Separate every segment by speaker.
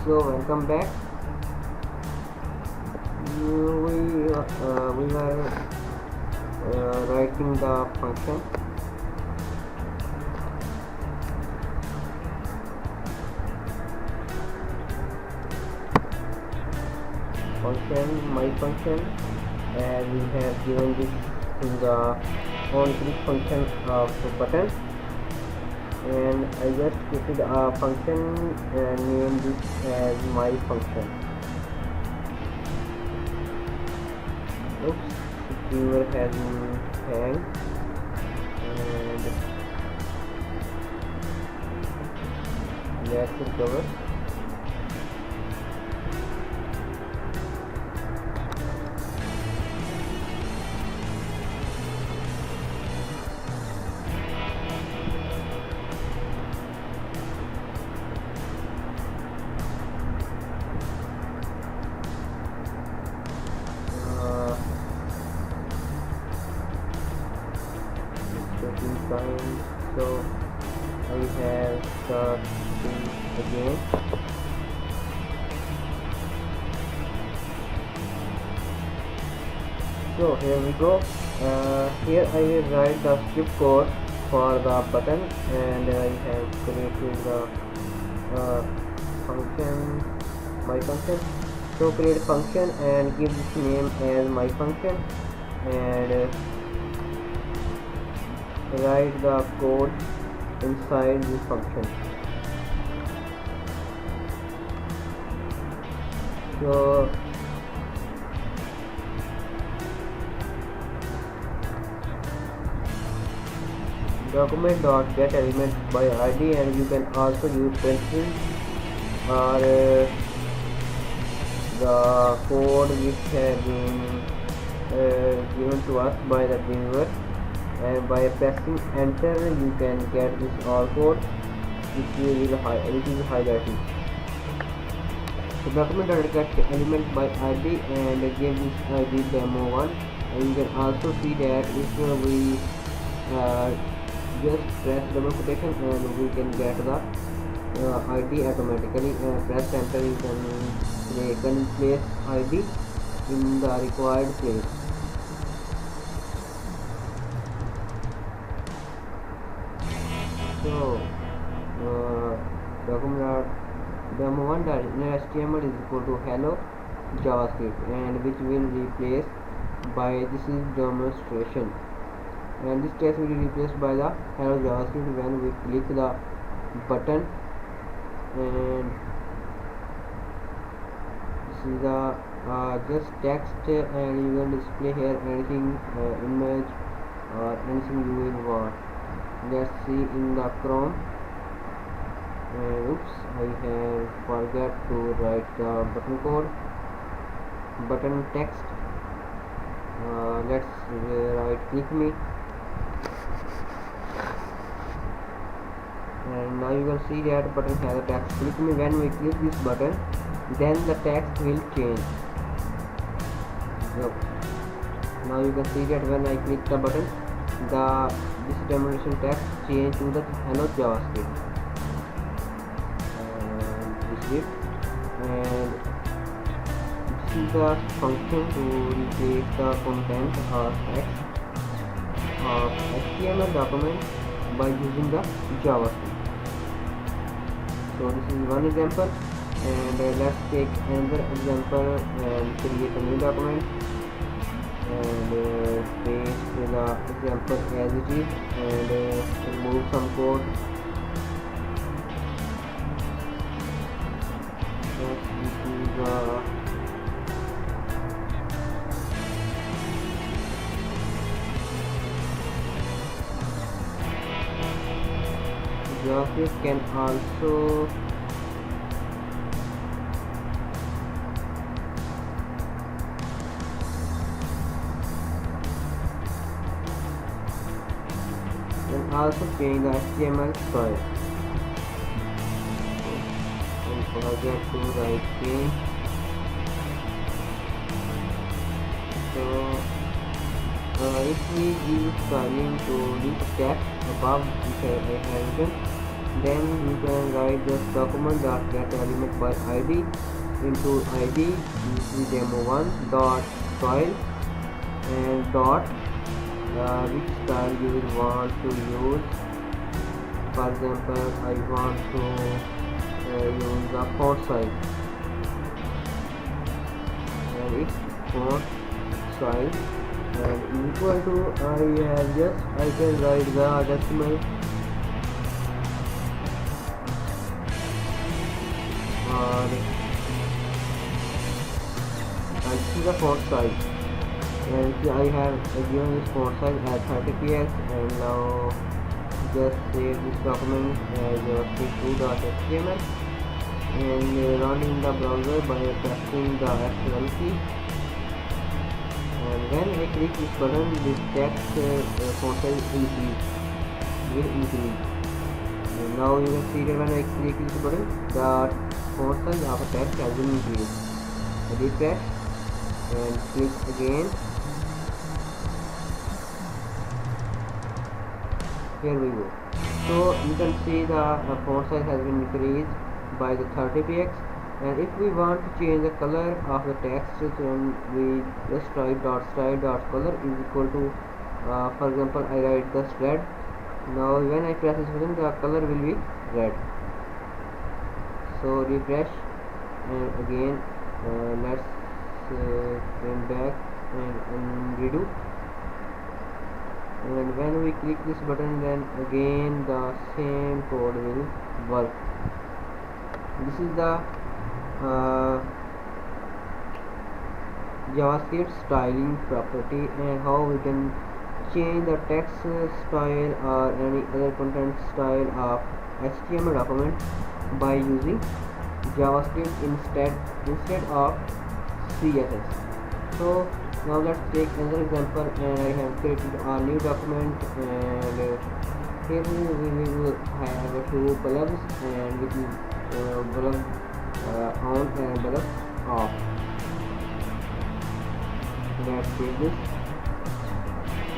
Speaker 1: So welcome back. We were writing the function. My function, and we have given this in the on click function of the button, and I just created a function and named this as my function. Oops, the viewer has been hanged, and let's recover. Time, so I have the thing again. So here we go. Here I will write the script code for the button, and I have created the function, my function. So create function and give this name as my function, and write the code inside this function. So document.get element by id, and you can also use pencil or the code which has been given to us by the viewer, and by pressing enter you can get this all code which is highlighted. So document.get element by id and give this id demo1, and you can also see that if we just press double quotation and we can get the id automatically, and press enter you can place id in the required place. So document demo1 in HTML is equal to hello JavaScript, and which will replace by this is demonstration, and this text will be replaced by the hello JavaScript when we click the button. And this is the just text, and you can display here anything, image or anything you will want. Let's see in the Chrome. Oops, I have forgot to write the button code, button text. Let's right click me, and now you can see that button has a text. Click me. When we click this button, then the text will change. So now you can see that when I click the button, this demonstration text change to the hello JavaScript, and this is it. And this is the function to replace the content or text of HTML document by using the JavaScript. So this is one example, and let's take another example and create a new document and paste the example as it is, and remove some code. Yes, this is JavaScript can also change the HTML5. Don't forget to write change. So if we use styling to this text above which I have written, Then you can write this document dot get element by id into id demo1 dot style and dot which style you will want to use. For example, I want to use the font size, and its font size and equal to I can write the decimal or I see the font size, and I have given this font size as 30 px, and now just save this document as javascript2.html and run in the browser by pressing the F7 key. And when I click this button, this text font size will increase. And now you can see that when I click this button, the font size of the text has been increased. I refresh and click again. Here we go. So you can see the font size has been increased by the 30 px, and if we want to change the color of the text, then we just write dot style dot color is equal to for example, I write this red. Now when I press this button, the color will be red. So refresh and again let's turn back and redo. And when we click this button, then again the same code will work. This is the JavaScript styling property, and how we can change the text style or any other content style of HTML document by using JavaScript instead of CSS. So now let's take another example, and I have created a new document, and here we will have two bulbs, and which is bulb on and bulb off. Let's save this.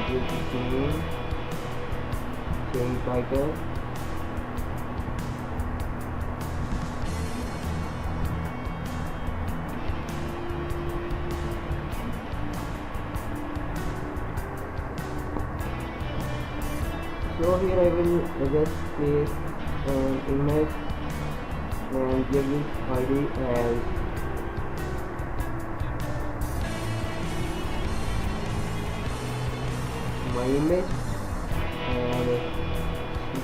Speaker 1: Give the name, change title. So here I will just place an image and give this ID as my image, and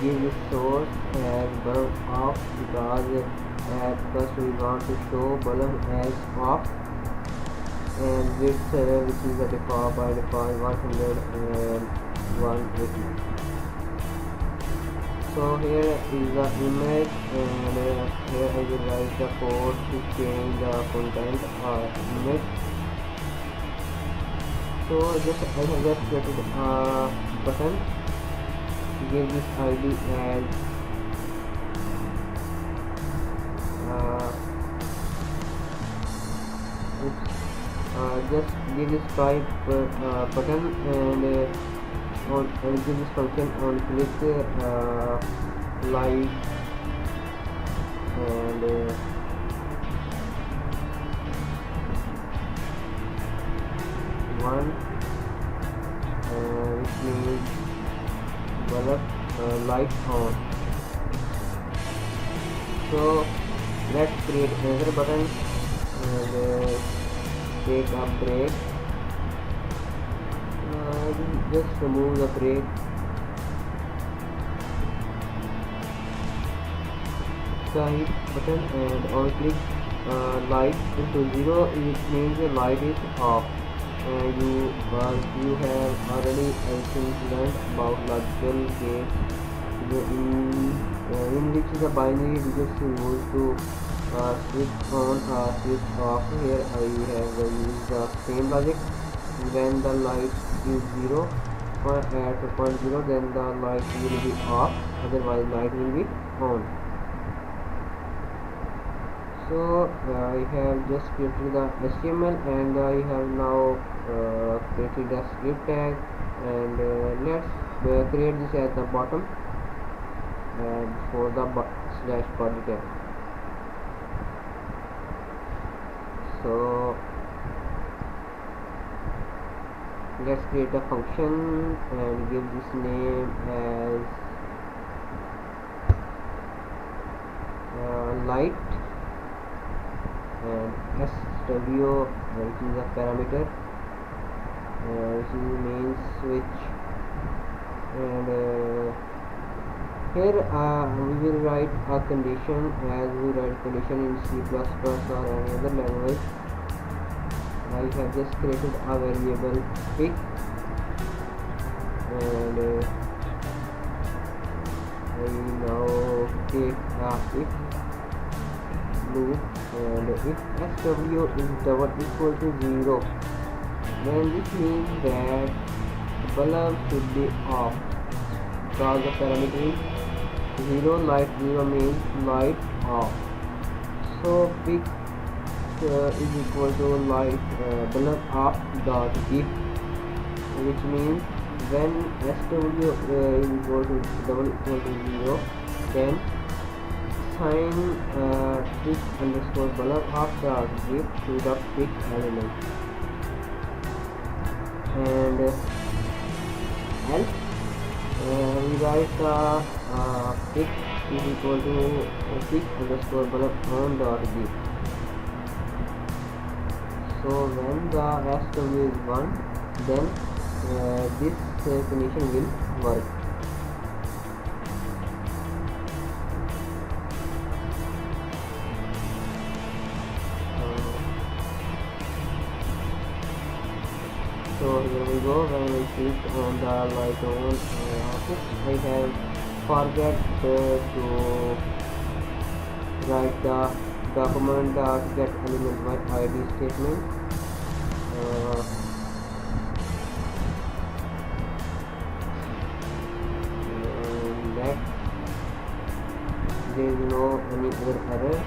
Speaker 1: give this source as bulb off, because at first we want to show bulb as off, and width which is the default by default 100 and 180. So here is the image, and here I will write the code to change the content or image. So I have just created a button, give this ID as just give this type button, and give this function on click like, and one which means bulb light on. So let's create another button and take a break. Just remove the break. Side button and on click light into 0, it means the light is off. You have already learned about logical gates in which the binary digits used to switch on or switch off. Here I have used the same logic. When the light is 0 at point 0, then the light will be off, otherwise light will be on. So I have just created the HTML, and I have now created the script tag, and let's create this at the bottom. for the slash body tag. So let's create a function and give this name as light, and SW which is a parameter which is the main switch, and here we will write a condition as we write condition in C++ or any other language. I have just created a variable pick, and I now take a if loop, and if SW is double equal to 0, then this means that the bulb should be off, because the parameter is 0 light 0 means light off. So pick is equal to light bulb off dot if, which means when SW is equal to double equal to 0, then assign pick underscore bulb off dot if to the pick element, and else we write the pick is equal to pick underscore bulb on dot give. So when the SW is 1, then this condition will work. So here we go. When we click on the light on, I have forget to write the document get element by id statement. That there is no any other error.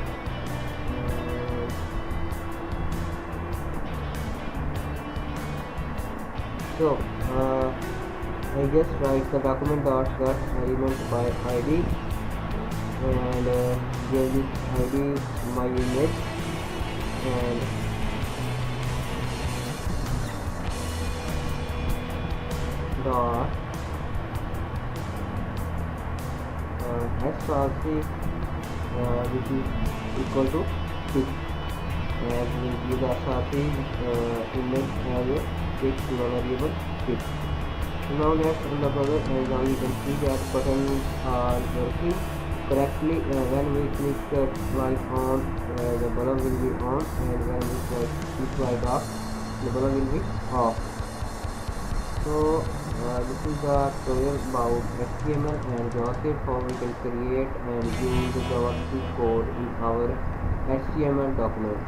Speaker 1: So I just write the document dot get element by id, and give this id my image, and dot src which is equal to 6, and we give the src image as a fixed variable 6. Now let's run the program, and now you can see that buttons are working correctly. When we click light on, the bulb will be on, and when we click light off, the bulb will be off. So this is the tutorial about HTML and JavaScript, how we can create and use the JavaScript code in our HTML document.